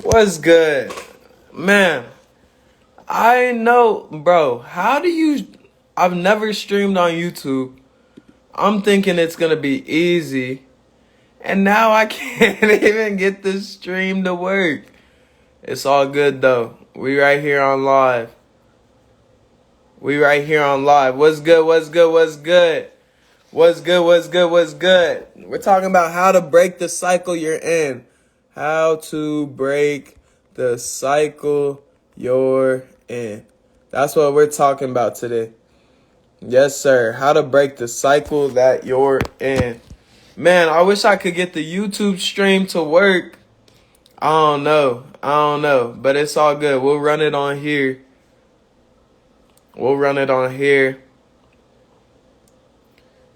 What's good? Man, I know, bro. I've never streamed on YouTube. I'm thinking it's gonna be easy. And now I can't even get the stream to work. It's all good though. We right here on live. What's good? What's good? What's good? What's good? What's good? What's good? We're talking about how to break the cycle you're in. How to break the cycle you're in. That's what we're talking about today. Yes, sir. How to break the cycle that you're in. Man, I wish I could get the YouTube stream to work. I don't know. But it's all good. We'll run it on here.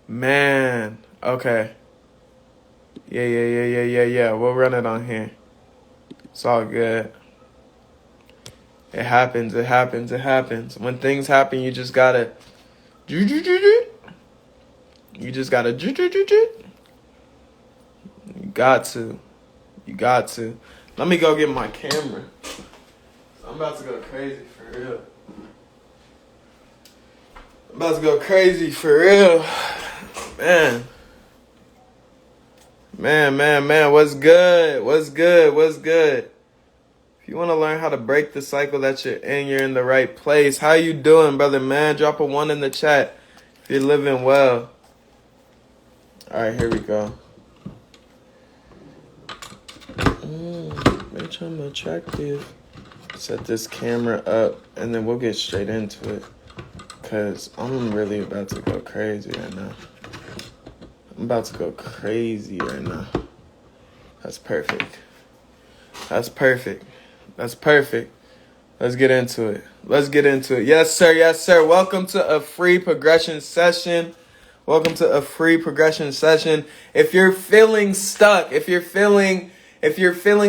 Man. Okay. Yeah. We'll run it on here. It's all good. It happens. When things happen, you just gotta... You got to. Let me go get my camera. I'm about to go crazy for real. Man. What's good? If you want to learn how to break the cycle that you're in the right place. How you doing, brother, man? Drop a 1 in the chat if you're living well. All right, here we go. Bitch, I'm attractive. Set this camera up, and then we'll get straight into it. Because I'm really about to go crazy right now. That's perfect. Let's get into it. Yes, sir. Welcome to a free progression session. If you're feeling stuck, if you're feeling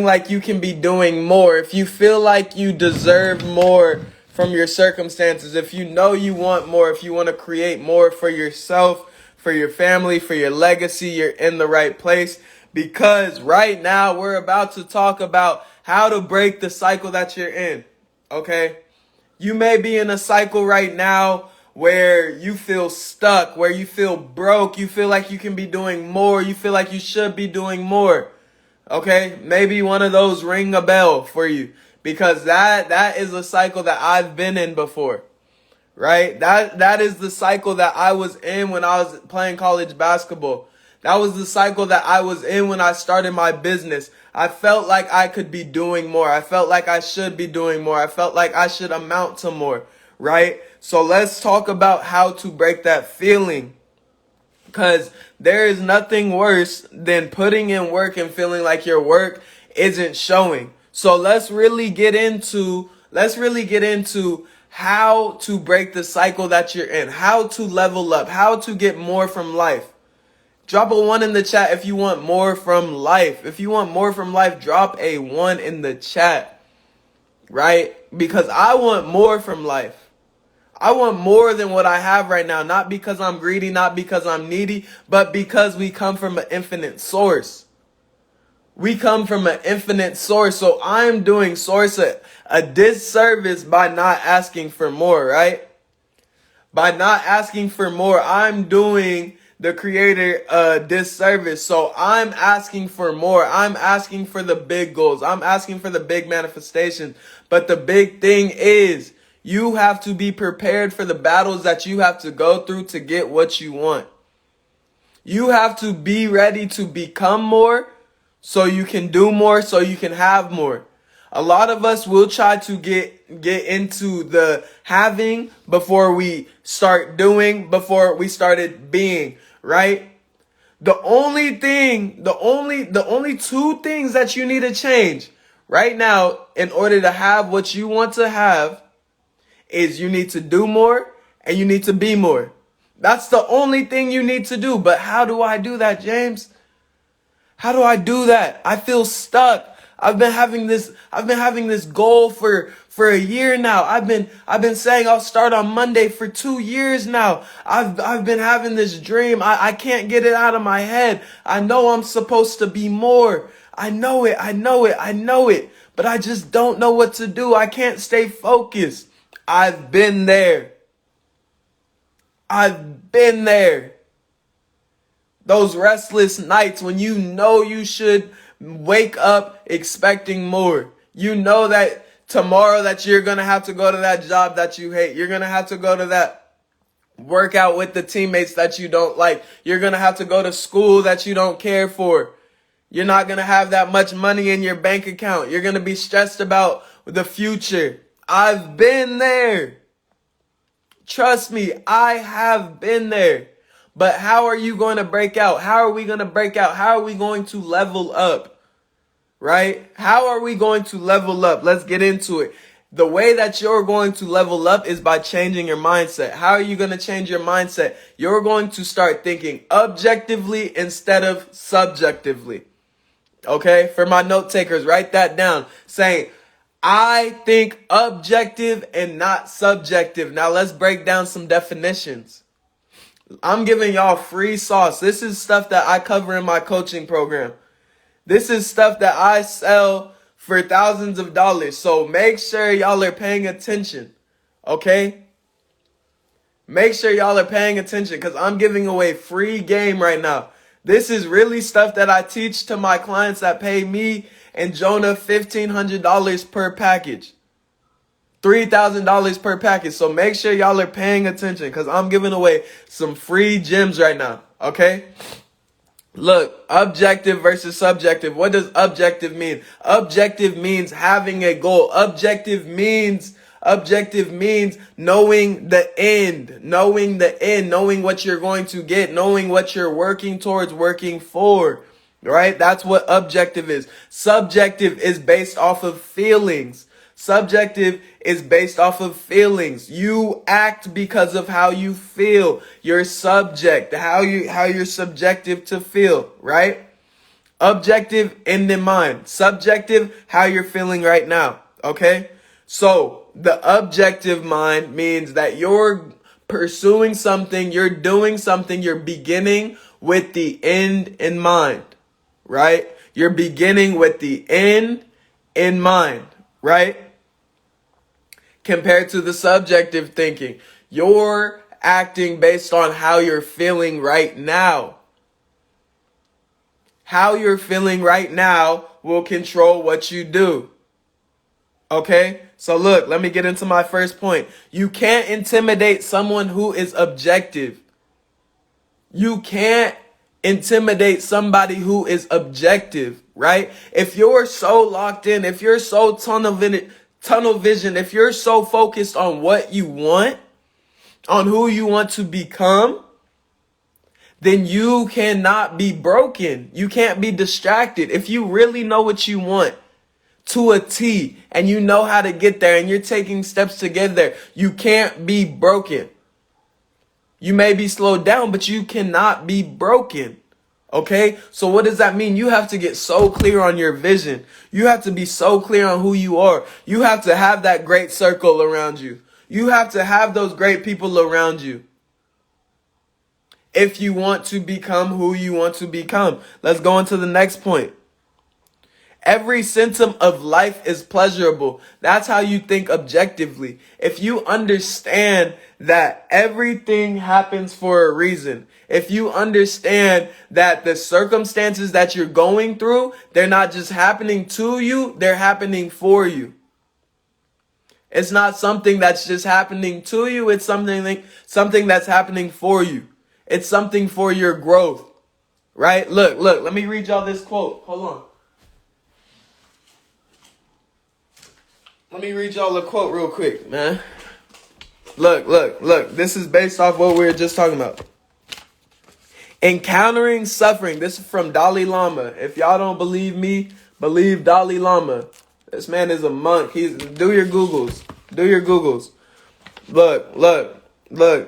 like you can be doing more, if you feel like you deserve more from your circumstances, if you know you want more, if you want to create more for yourself, for your family, for your legacy, you're in the right place. Because right now we're about to talk about how to break the cycle that you're in. Okay? You may be in a cycle right now where you feel stuck, where you feel broke, you feel like you can be doing more, you feel like you should be doing more. Okay? Maybe one of those ring a bell for you, because that is a cycle that I've been in before. Right? That is the cycle that I was in when I was playing college basketball. That was the cycle that I was in when I started my business. I felt like I could be doing more. I felt like I should be doing more. I felt like I should amount to more, right? So let's talk about how to break that feeling. Because there is nothing worse than putting in work and feeling like your work isn't showing. So let's really get into how to break the cycle that you're in, how to level up, how to get more from life. Drop a 1 in the chat if you want more from life. If you want more from life, drop a 1 in the chat, right? Because I want more from life. I want more than what I have right now, not because I'm greedy, not because I'm needy, but because we come from an infinite source. So I'm doing source a disservice by not asking for more, right? By not asking for more, I'm doing the creator a disservice. So I'm asking for more. I'm asking for the big goals. I'm asking for the big manifestations. But the big thing is, you have to be prepared for the battles that you have to go through to get what you want. You have to be ready to become more so you can do more, so you can have more. A lot of us will try to get into the having before we start doing, before we started being, right? The only two things that you need to change right now in order to have what you want to have is you need to do more and you need to be more. That's the only thing you need to do. But how do I do that, James? How do I do that? I feel stuck. I've been having this goal for a year now. I've been saying I'll start on Monday for 2 years now. I've been having this dream. I can't get it out of my head. I know I'm supposed to be more. I know it. I know it. I know it. But I just don't know what to do. I can't stay focused. I've been there. I've been there. Those restless nights when you know you should wake up expecting more. You know that tomorrow that you're going to have to go to that job that you hate. You're going to have to go to that workout with the teammates that you don't like. You're going to have to go to school that you don't care for. You're not going to have that much money in your bank account. You're going to be stressed about the future. I've been there. Trust me, I have been there. But how are you going to break out? How are we going to break out? How are we going to level up? Right? How are we going to level up? Let's get into it. The way that you're going to level up is by changing your mindset. How are you going to change your mindset? You're going to start thinking objectively instead of subjectively. Okay? For my note takers, write that down. Saying, I think objective and not subjective. Now let's break down some definitions. I'm giving y'all free sauce. This is stuff that I cover in my coaching program. This is stuff that I sell for thousands of dollars. So make sure y'all are paying attention. Okay? Make sure y'all are paying attention because I'm giving away free game right now. This is really stuff that I teach to my clients that pay me and Jonah $1,500 per package. $3,000 per package. So make sure y'all are paying attention because I'm giving away some free gems right now. Okay? Look, objective versus subjective. What does objective mean? Objective means having a goal. Objective means knowing the end, knowing what you're going to get, knowing what you're working towards, working for. Right? That's what objective is. Subjective is based off of feelings. Subjective is based off of feelings. You act because of how you feel. You're subject, how you're subjective to feel, right? Objective, end in mind. Subjective, how you're feeling right now, okay? So the objective mind means that you're pursuing something, you're doing something, you're beginning with the end in mind, right? You're beginning with the end in mind, right? Compared to the subjective thinking, you're acting based on how you're feeling right now. How you're feeling right now will control what you do. Okay? So look, let me get into my first point. You can't intimidate someone who is objective. You can't intimidate somebody who is objective, right? If you're so locked in, if you're so tunnel vision, if you're so focused on what you want, on who you want to become, then you cannot be broken. You can't be distracted. If you really know what you want to a T and you know how to get there and you're taking steps to get there, you can't be broken. You may be slowed down, but you cannot be broken. Okay? So what does that mean? You have to get so clear on your vision. You have to be so clear on who you are. You have to have that great circle around you. You have to have those great people around you. If you want to become who you want to become. Let's go on to the next point. Every symptom of life is pleasurable. That's how you think objectively. If you understand that everything happens for a reason, if you understand that the circumstances that you're going through, they're not just happening to you, they're happening for you. It's not something that's just happening to you, it's something that's happening for you. It's something for your growth. Right? Look, let me read y'all this quote. Hold on. Let me read y'all a quote real quick, man. Look. This is based off what we were just talking about. Encountering suffering. This is from Dalai Lama. If y'all don't believe me, believe Dalai Lama. This man is a monk. Do your Googles. Look.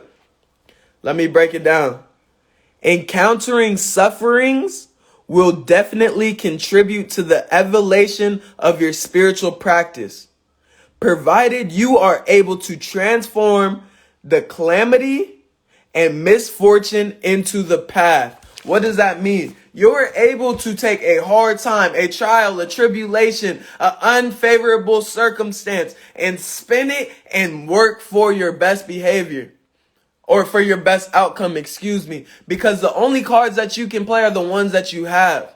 Let me break it down. Encountering sufferings will definitely contribute to the elevation of your spiritual practice, provided you are able to transform the calamity and misfortune into the path. What does that mean? You're able to take a hard time, a trial, a tribulation, an unfavorable circumstance, and spin it and work for your best behavior. Or for your best outcome, excuse me. Because the only cards that you can play are the ones that you have.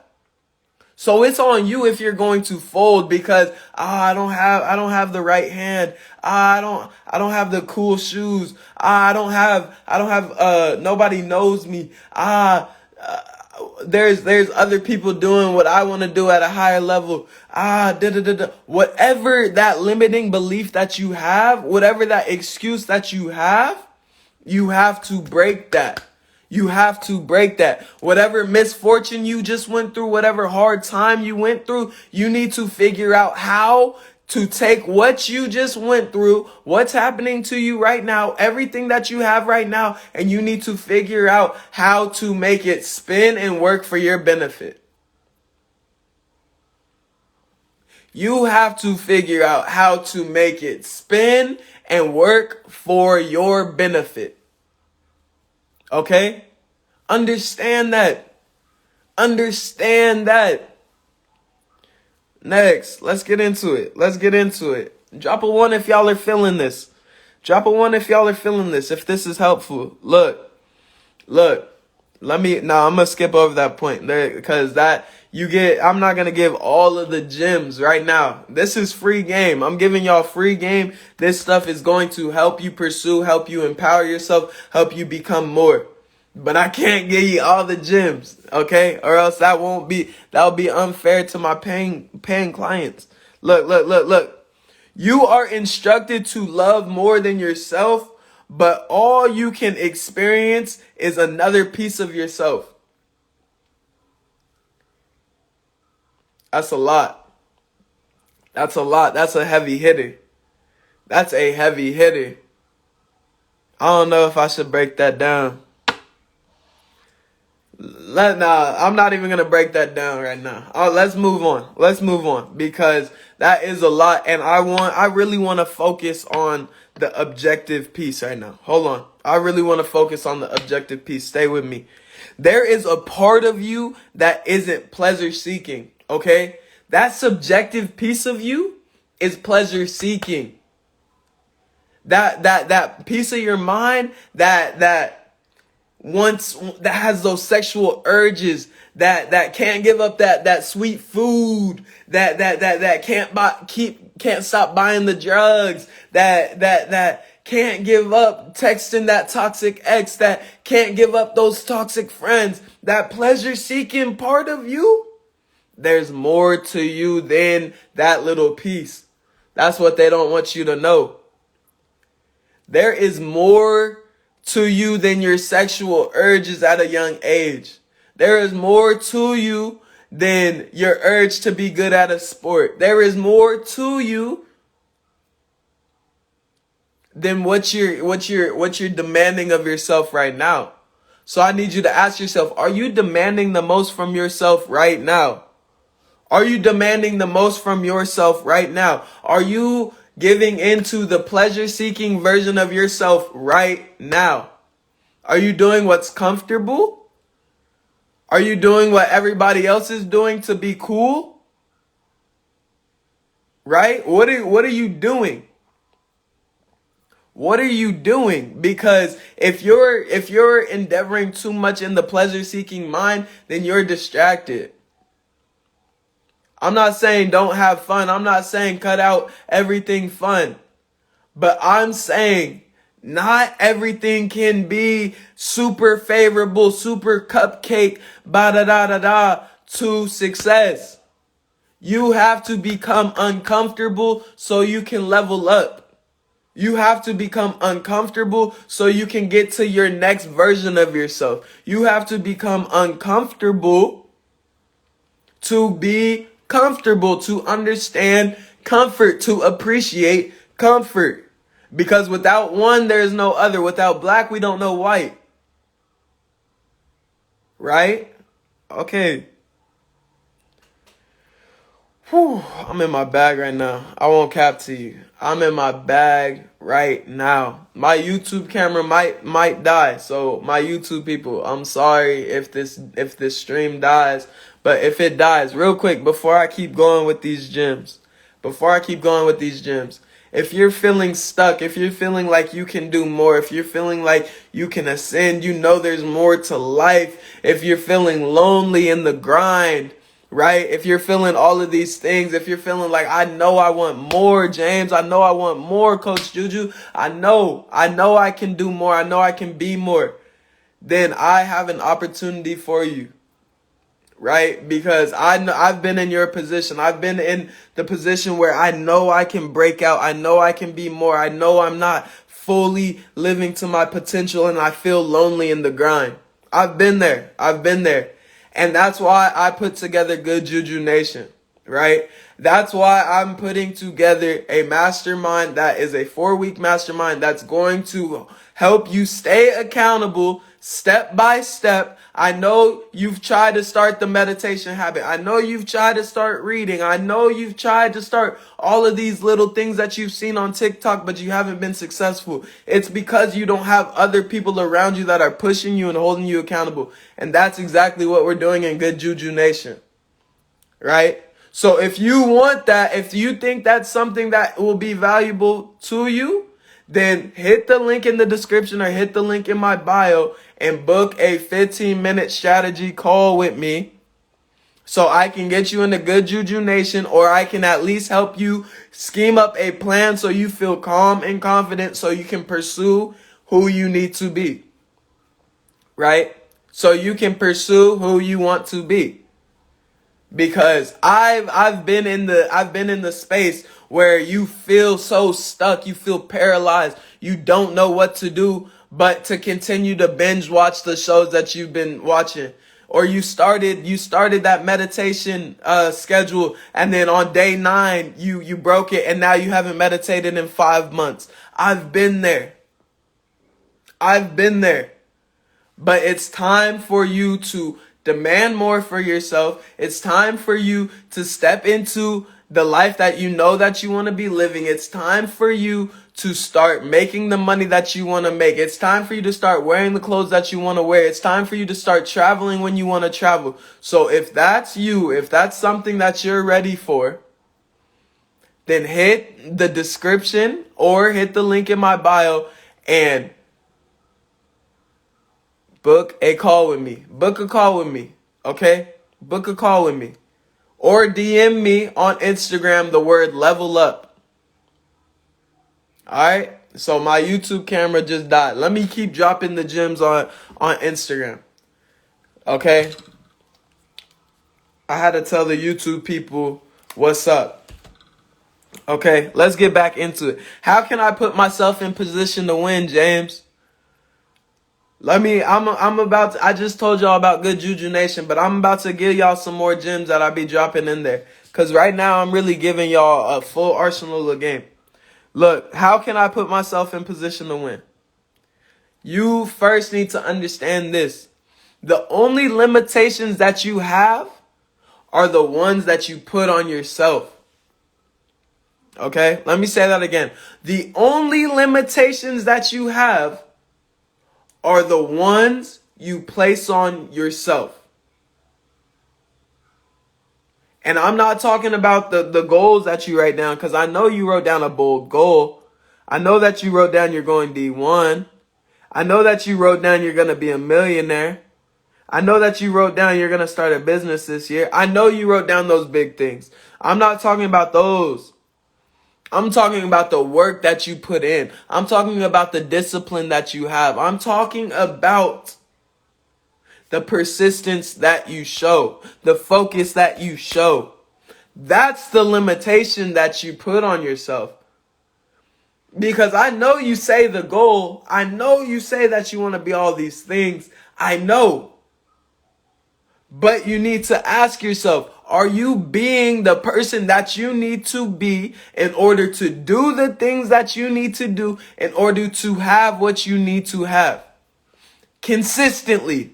So it's on you if you're going to fold because I don't have the right hand. I don't have the cool shoes. I don't have nobody knows me. There's other people doing what I want to do at a higher level. Whatever that limiting belief that you have, whatever that excuse that you have to break that. You have to break that. Whatever misfortune you just went through, whatever hard time you went through, you need to figure out how to take what you just went through, what's happening to you right now, everything that you have right now, and you need to figure out how to make it spin and work for your benefit. You have to figure out how to make it spin and work for your benefit. Okay? Understand that. Understand that. Next, let's get into it. Drop a 1 if y'all are feeling this. Drop a 1 if y'all are feeling this. If this is helpful. Look. I'm gonna skip over that point there because I'm not gonna give all of the gems right now. This is free game. I'm giving y'all free game. This stuff is going to help you pursue, help you empower yourself, help you become more. But I can't give you all the gems, okay? Or else that'll be unfair to my paying clients. Look. You are instructed to love more than yourself, but all you can experience is another piece of yourself. That's a lot. That's a heavy hitter. I don't know if I should break that down. I'm not even going to break that down right now. Let's move on because that is a lot. And I really want to focus on the objective piece right now. Hold on. I really want to focus on the objective piece. Stay with me. There is a part of you that isn't pleasure seeking. Okay. That subjective piece of you is pleasure seeking. That piece of your mind that has those sexual urges that can't give up that sweet food that can't stop buying the drugs that can't give up texting that toxic ex, that can't give up those toxic friends, that pleasure seeking part of you. There's more to you than that little piece. That's what they don't want you to know. There is more to you than your sexual urges at a young age. There is more to you than your urge to be good at a sport. There is more to you than what you're demanding of yourself right now. So I need you to ask yourself, are you demanding the most from yourself right now? Are you demanding the most from yourself right now? Are you giving into the pleasure-seeking version of yourself right now? Are you doing what's comfortable? Are you doing what everybody else is doing to be cool? Right? What are you doing? What are you doing? Because if you're endeavoring too much in the pleasure-seeking mind, then you're distracted. I'm not saying don't have fun. I'm not saying cut out everything fun. But I'm saying not everything can be super favorable, super cupcake, to success. You have to become uncomfortable so you can level up. You have to become uncomfortable so you can get to your next version of yourself. You have to become uncomfortable to be comfortable, to understand comfort, to appreciate comfort. Because without one, there is no other. Without black, we don't know white. Right? Okay. Whew, I'm in my bag right now. I won't cap to you. I'm in my bag right now. My YouTube camera might die. So my YouTube people, I'm sorry if this stream dies. But if it dies, real quick, before I keep going with these gems, if you're feeling stuck, if you're feeling like you can do more, if you're feeling like you can ascend, you know there's more to life, if you're feeling lonely in the grind, right? If you're feeling all of these things, if you're feeling like, I know I want more, James, I know I want more, Coach Juju, I know I can do more, I know I can be more, then I have an opportunity for you. Right? Because I've been in your position. I've been in the position where I know I can break out. I know I can be more. I know I'm not fully living to my potential and I feel lonely in the grind. I've been there. And that's why I put together Good Juju Nation, right? That's why I'm putting together a mastermind that is a 4-week mastermind that's going to help you stay accountable step by step. I know you've tried to start the meditation habit. I know you've tried to start reading. I know you've tried to start all of these little things that you've seen on TikTok, but you haven't been successful. It's because you don't have other people around you that are pushing you and holding you accountable. And that's exactly what we're doing in Good Juju Nation, right? So if you want that, if you think that's something that will be valuable to you, then hit the link in the description or hit the link in my bio and book a 15-minute strategy call with me so I can get you into Good Juju Nation, or I can at least help you scheme up a plan so you feel calm and confident so you can pursue who you need to be, right? So you can pursue who you want to be. Because I've been in the space where you feel so stuck, you feel paralyzed, you don't know what to do but to continue to binge watch the shows that you've been watching. Or you started that meditation schedule, and then on day 9 you broke it, and now you haven't meditated in 5 months. I've been there. But it's time for you to demand more for yourself. It's time for you to step into the life that you know that you want to be living. It's time for you to start making the money that you want to make. It's time for you to start wearing the clothes that you want to wear. It's time for you to start traveling when you want to travel. So if that's you, if that's something that you're ready for, then hit the description or hit the link in my bio and book a call with me. Okay? Book a call with me. Or DM me on Instagram the word level up. Alright? So my YouTube camera just died. Let me keep dropping the gems on Instagram. Okay? I had to tell the YouTube people what's up. Okay? Let's get back into it. How can I put myself in position to win, James? I just told y'all about Good Juju Nation, but I'm about to give y'all some more gems that I be dropping in there. Because right now I'm really giving y'all a full arsenal of game. Look, how can I put myself in position to win? You first need to understand this. The only limitations that you have are the ones that you put on yourself. Okay? Let me say that again. The only limitations that you have are the ones you place on yourself. And I'm not talking about the goals that you write down, because I know you wrote down a bold goal. I know that you wrote down you're going D1. I know that you wrote down you're going to be a millionaire. I know that you wrote down you're going to start a business this year. I know you wrote down those big things. I'm not talking about those. I'm talking about the work that you put in. I'm talking about the discipline that you have. I'm talking about the persistence that you show, the focus that you show. That's the limitation that you put on yourself. Because I know you say the goal. I know you say that you want to be all these things. I know. But you need to ask yourself, are you being the person that you need to be in order to do the things that you need to do in order to have what you need to have? Consistently.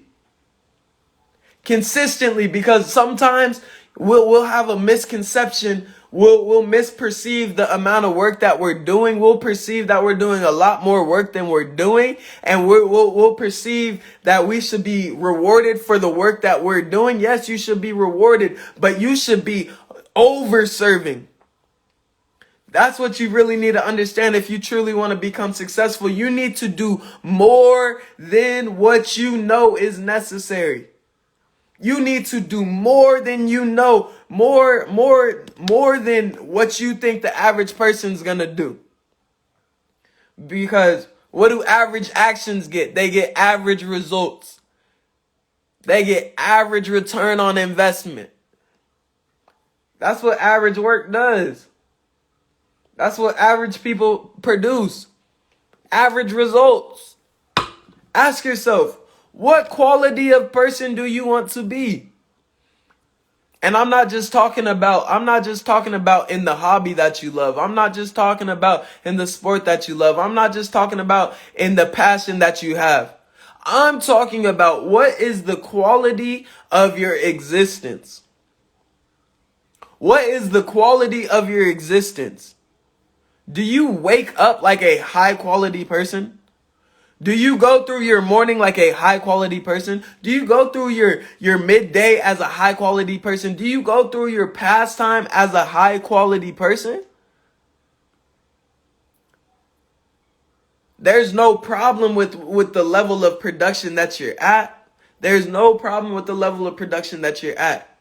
Because sometimes We'll have a misconception. We'll misperceive the amount of work that we're doing. We'll perceive that we're doing a lot more work than we're doing, and we'll perceive that we should be rewarded for the work that we're doing. Yes, you should be rewarded, but you should be over serving. That's what you really need to understand if you truly want to become successful. You need to do more than what you know is necessary. You need to do more than you know, more than what you think the average person's gonna do. Because what do average actions get? They get average results. They get average return on investment. That's what average work does. That's what average people produce. Average results. Ask yourself, what quality of person do you want to be? And I'm not just talking about in the hobby that you love. I'm not just talking about in the sport that you love. I'm not just talking about in the passion that you have. I'm talking about what is the quality of your existence? What is the quality of your existence? Do you wake up like a high quality person? Do you go through your morning like a high quality person? Do you go through your midday as a high quality person? Do you go through your pastime as a high quality person? There's no problem with the level of production that you're at. There's no problem with the level of production that you're at.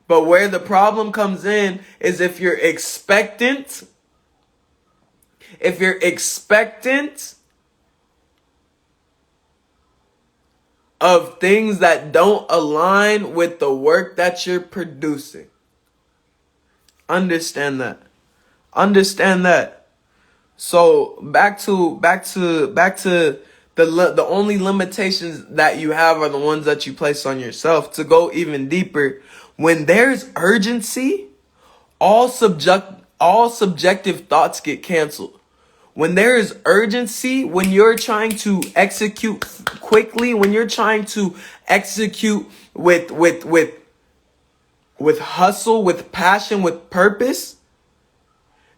But where the problem comes in is if you're expectant of things that don't align with the work that you're producing. Understand that. Understand that. So back to the only limitations that you have are the ones that you place on yourself. To go even deeper, when there's urgency, all subjective thoughts get canceled. When there is urgency, when you're trying to execute quickly, when you're trying to execute with hustle, with passion, with purpose,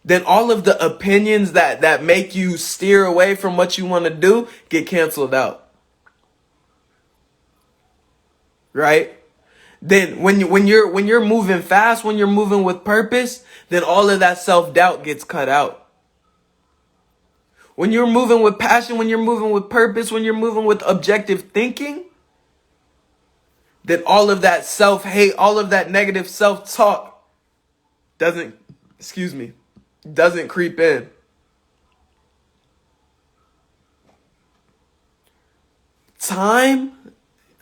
then all of the opinions that make you steer away from what you want to do get canceled out. Right? Then when you're moving fast, when you're moving with purpose, then all of that self-doubt gets cut out. When you're moving with passion, when you're moving with purpose, when you're moving with objective thinking, then all of that self-hate, all of that negative self-talk doesn't creep in.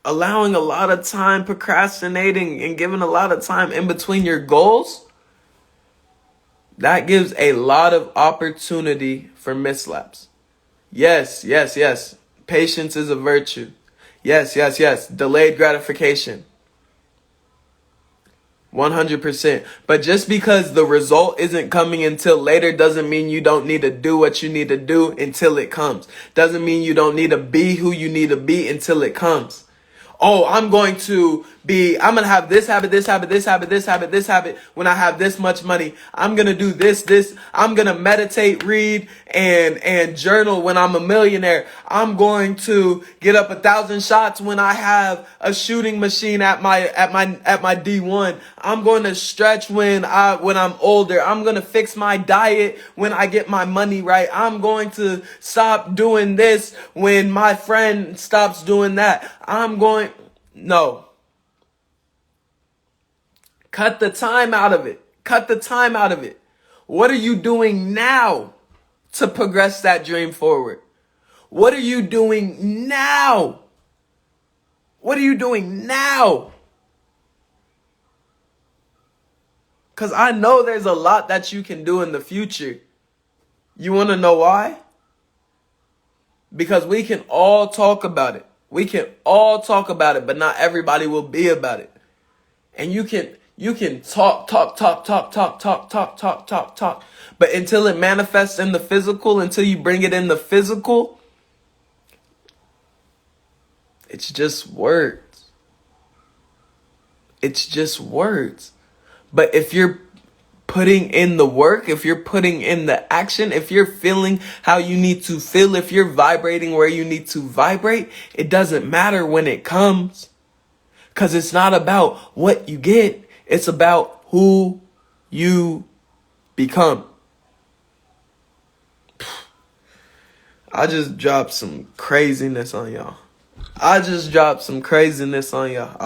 Allowing a lot of time, procrastinating, and giving a lot of time in between your goals, that gives a lot of opportunity for mislaps. Yes. Patience is a virtue. Yes. Delayed gratification. 100%. But just because the result isn't coming until later doesn't mean you don't need to do what you need to do until it comes. Doesn't mean you don't need to be who you need to be until it comes. Oh, I'm going to have this habit when I have this much money. I'm going to do this. I'm going to meditate, read, and journal when I'm a millionaire. I'm going to get up 1,000 shots when I have a shooting machine at my D1. I'm going to stretch when I'm older. I'm going to fix my diet when I get my money right. I'm going to stop doing this when my friend stops doing that. No. Cut the time out of it. What are you doing now to progress that dream forward? What are you doing now? Because I know there's a lot that you can do in the future. You want to know why? Because we can all talk about it. But not everybody will be about it. And you can talk. But until it manifests in the physical, until you bring it in the physical, it's just words. It's just words. But if you're putting in the work, if you're putting in the action, if you're feeling how you need to feel, if you're vibrating where you need to vibrate, it doesn't matter when it comes. Because it's not about what you get. It's about who you become. I just dropped some craziness on y'all. I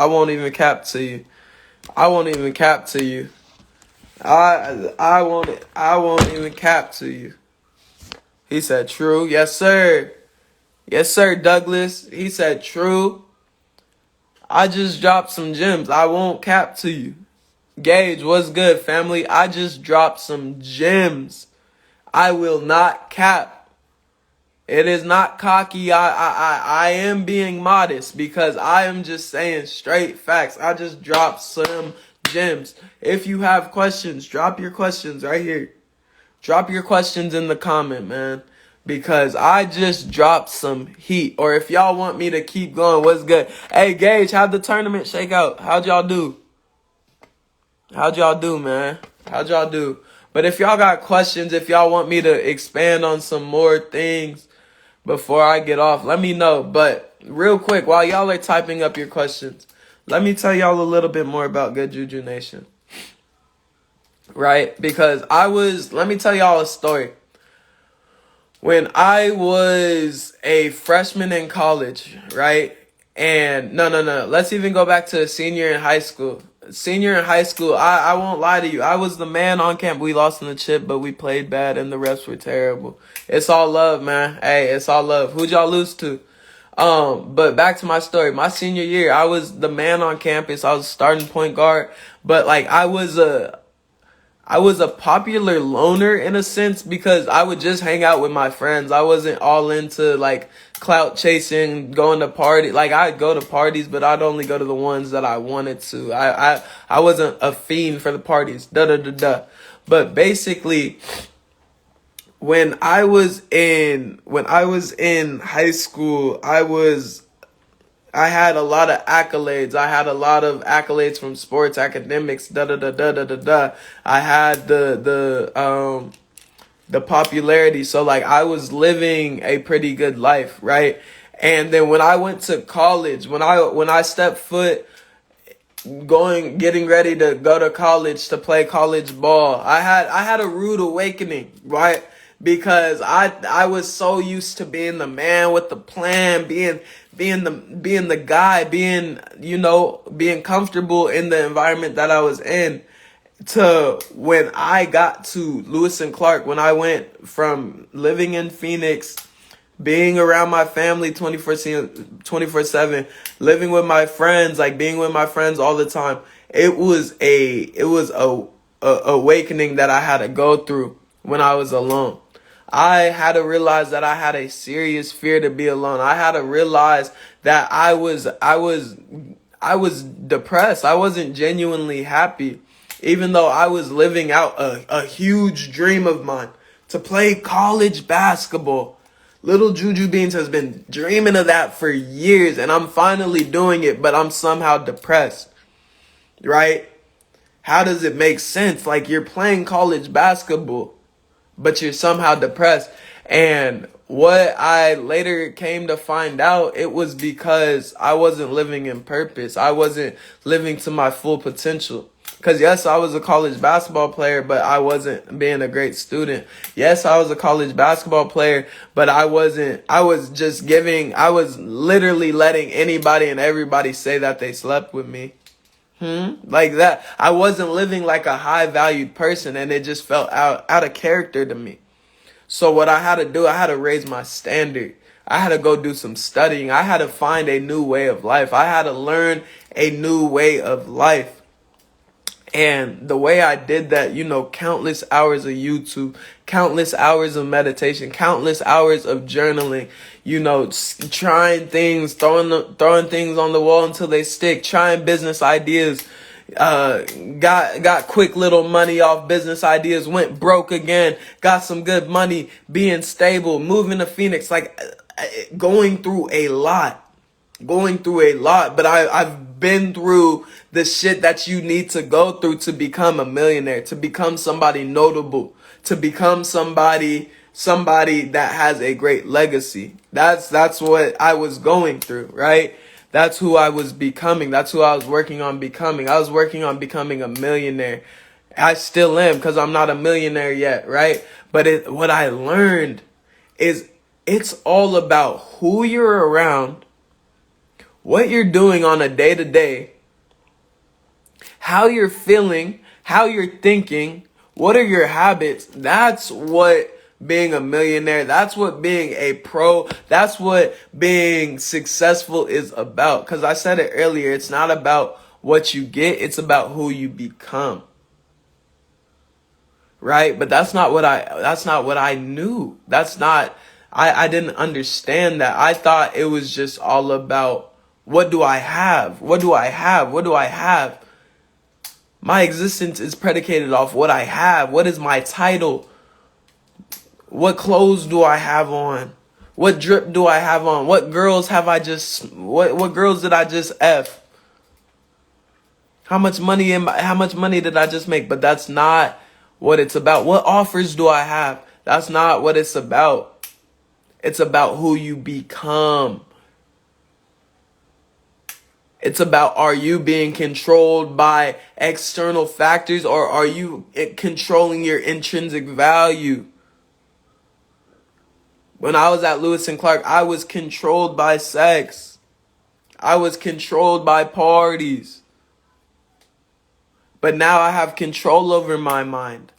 won't even cap to you. I won't even cap to you. I won't even cap to you. He said true. Yes, sir. Yes, sir, Douglas. He said true. I just dropped some gems. I won't cap to you. Gage, what's good, family? I just dropped some gems. I will not cap. It is not cocky. I am being modest because I am just saying straight facts. I just dropped some gems. If you have questions, drop your questions right here. Drop your questions in the comment, man. Because I just dropped some heat. Or if y'all want me to keep going, what's good? Hey, Gage, how'd the tournament shake out? How'd y'all do? How'd y'all do, man? How'd y'all do? But if y'all got questions, if y'all want me to expand on some more things before I get off, let me know. But real quick, while y'all are typing up your questions, let me tell y'all a little bit more about Good Juju Nation. Right? Because let me tell y'all a story. When I was a freshman in college, right? And no. Let's even go back to senior in high school. Senior in high school, I won't lie to you. I was the man on camp. We lost in the chip, but we played bad and the refs were terrible. It's all love, man. Hey, it's all love. Who'd y'all lose to? But back to my story. My senior year, I was the man on campus. I was starting point guard, but like I was a popular loner in a sense because I would just hang out with my friends. I wasn't all into like clout chasing, going to party. Like I'd go to parties, but I'd only go to the ones that I wanted to. I wasn't a fiend for the parties. But basically, when I was in high school, I had a lot of accolades. I had a lot of accolades from sports, academics, I had the popularity. So like I was living a pretty good life, right? And then when I went to college, when I stepped foot getting ready to go to college to play college ball, I had a rude awakening, right? Because I was so used to being the man with the plan, being the guy, being comfortable in the environment that I was in, to when I got to Lewis and Clark, when I went from living in Phoenix, being around my family 24/7, living with my friends, like being with my friends all the time. It was a awakening that I had to go through when I was alone. I had to realize that I had a serious fear to be alone. I had to realize that I was depressed. I wasn't genuinely happy, even though I was living out a huge dream of mine to play college basketball. Little Juju Beans has been dreaming of that for years, and I'm finally doing it, but I'm somehow depressed, right? How does it make sense? Like, you're playing college basketball, but you're somehow depressed. And what I later came to find out, it was because I wasn't living in purpose. I wasn't living to my full potential. Because yes, I was a college basketball player, but I wasn't being a great student. Yes, I was a college basketball player, but I was literally letting anybody and everybody say that they slept with me. Like that. I wasn't living like a high valued person, and it just felt out of character to me. So what I had to do, I had to raise my standard. I had to go do some studying. I had to find a new way of life. I had to learn a new way of life. And the way I did that, countless hours of YouTube, countless hours of meditation, countless hours of journaling, trying things, throwing things on the wall until they stick, trying business ideas, got quick little money off business ideas, went broke again, got some good money, being stable, moving to Phoenix, like going through a lot, but I've been through the shit that you need to go through to become a millionaire, to become somebody notable, to become somebody that has a great legacy. That's what I was going through, right? That's who I was becoming. That's who I was working on becoming. I was working on becoming a millionaire. I still am, because I'm not a millionaire yet, right? But what I learned is it's all about who you're around, what you're doing on a day-to-day, how you're feeling, how you're thinking, what are your habits. That's what being a millionaire, that's what being a pro, that's what being successful is about. Because I said it earlier, it's not about what you get, it's about who you become. Right? But that's not what I knew. I didn't understand that. I thought it was just all about, what do I have? What do I have? What do I have? My existence is predicated off what I have. What is my title? What clothes do I have on? What drip do I have on? What girls have I just, what girls did I just F? How much money did I just make? But that's not what it's about. What offers do I have? That's not what it's about. It's about who you become. It's about, are you being controlled by external factors, or are you controlling your intrinsic value? When I was at Lewis and Clark, I was controlled by sex. I was controlled by parties. But now I have control over my mind.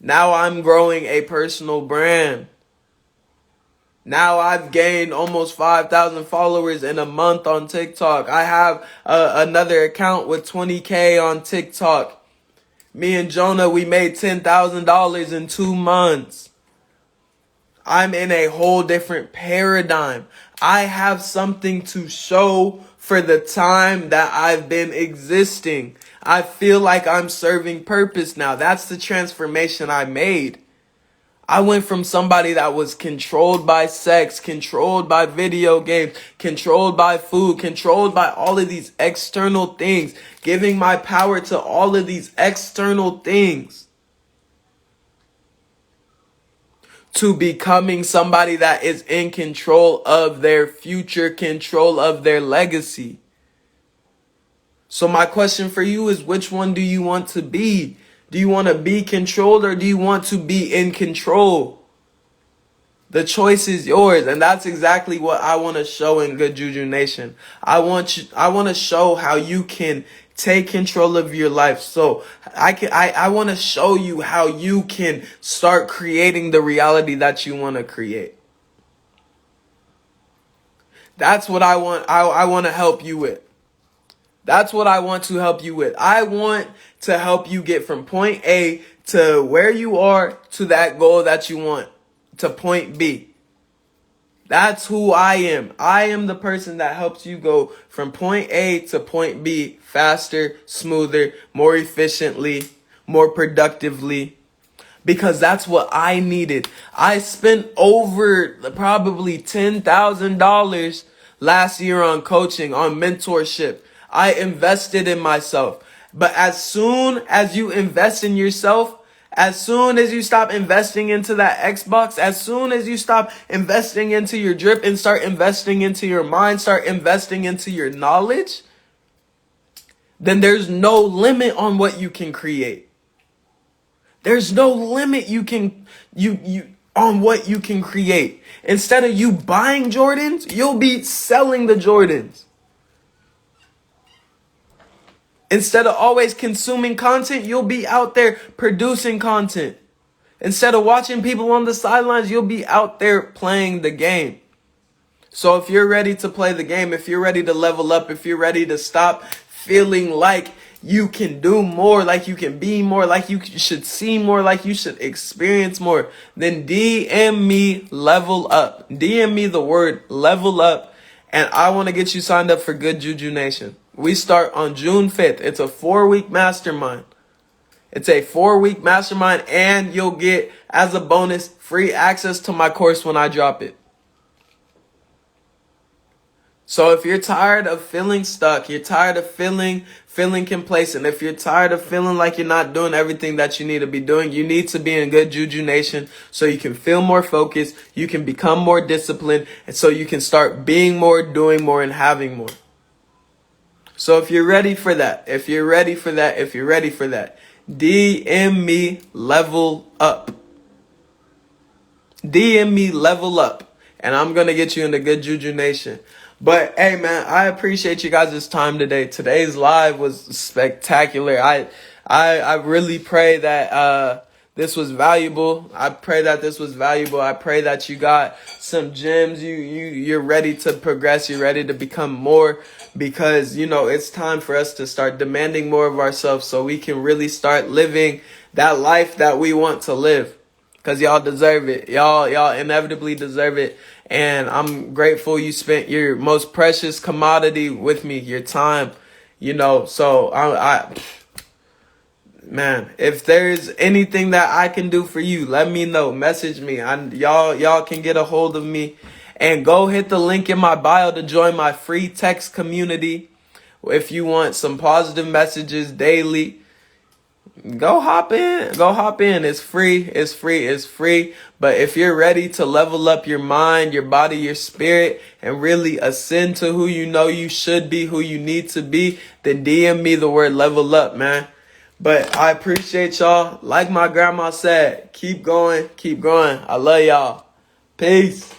Now I'm growing a personal brand. Now I've gained almost 5,000 followers in a month on TikTok. I have another account with 20K on TikTok. Me and Jonah, we made $10,000 in 2 months. I'm in a whole different paradigm. I have something to show for the time that I've been existing. I feel like I'm serving purpose now. That's the transformation I made. I went from somebody that was controlled by sex, controlled by video games, controlled by food, controlled by all of these external things, giving my power to all of these external things, to becoming somebody that is in control of their future, control of their legacy. So my question for you is, which one do you want to be? Do you want to be controlled, or do you want to be in control? The choice is yours, and that's exactly what I want to show in Good Juju Nation. I want to show how you can take control of your life. So I want to show you how you can start creating the reality that you want to create. That's what I want. I want to help you with. That's what I want to help you with. I want to help you get from point A to where you are, to that goal that you want, to point B. That's who I am. I am the person that helps you go from point A to point B faster, smoother, more efficiently, more productively. Because that's what I needed. I spent over probably $10,000 last year on coaching, on mentorship. I invested in myself. But as soon as you invest in yourself, as soon as you stop investing into that Xbox, as soon as you stop investing into your drip and start investing into your mind, start investing into your knowledge, then there's no limit on what you can create. There's no limit on what you can create. Instead of you buying Jordans, you'll be selling the Jordans. Instead of always consuming content, you'll be out there producing content. Instead of watching people on the sidelines, you'll be out there playing the game. So if you're ready to play the game, if you're ready to level up, if you're ready to stop feeling like you can do more, like you can be more, like you should see more, like you should experience more, then DM me level up. DM me the word level up, and I want to get you signed up for Good Juju Nation. We start on June 5th. It's a 4-week mastermind. It's a 4-week mastermind, and you'll get, as a bonus, free access to my course when I drop it. So if you're tired of feeling stuck, you're tired of feeling complacent, if you're tired of feeling like you're not doing everything that you need to be doing, you need to be in Good Juju Nation so you can feel more focused, you can become more disciplined, and so you can start being more, doing more, and having more. So if you're ready for that, DM me level up. DM me level up. And I'm going to get you into Good Juju Nation. But hey, man, I appreciate you guys' time today. Today's live was spectacular. I really pray that this was valuable. I pray that this was valuable. I pray that you got some gems. You're ready to progress. You're ready to become more, because, you know, it's time for us to start demanding more of ourselves so we can really start living that life that we want to live. Because y'all deserve it. Y'all inevitably deserve it. And I'm grateful you spent your most precious commodity with me, your time, you know. So man, if there's anything that I can do for you, let me know. Message me. Y'all can get a hold of me, and go hit the link in my bio to join my free text community. If you want some positive messages daily, go hop in. It's free. But if you're ready to level up your mind, your body, your spirit, and really ascend to who you know you should be, who you need to be, then DM me the word level up, man. But I appreciate y'all. Like my grandma said, keep going. I love y'all. Peace.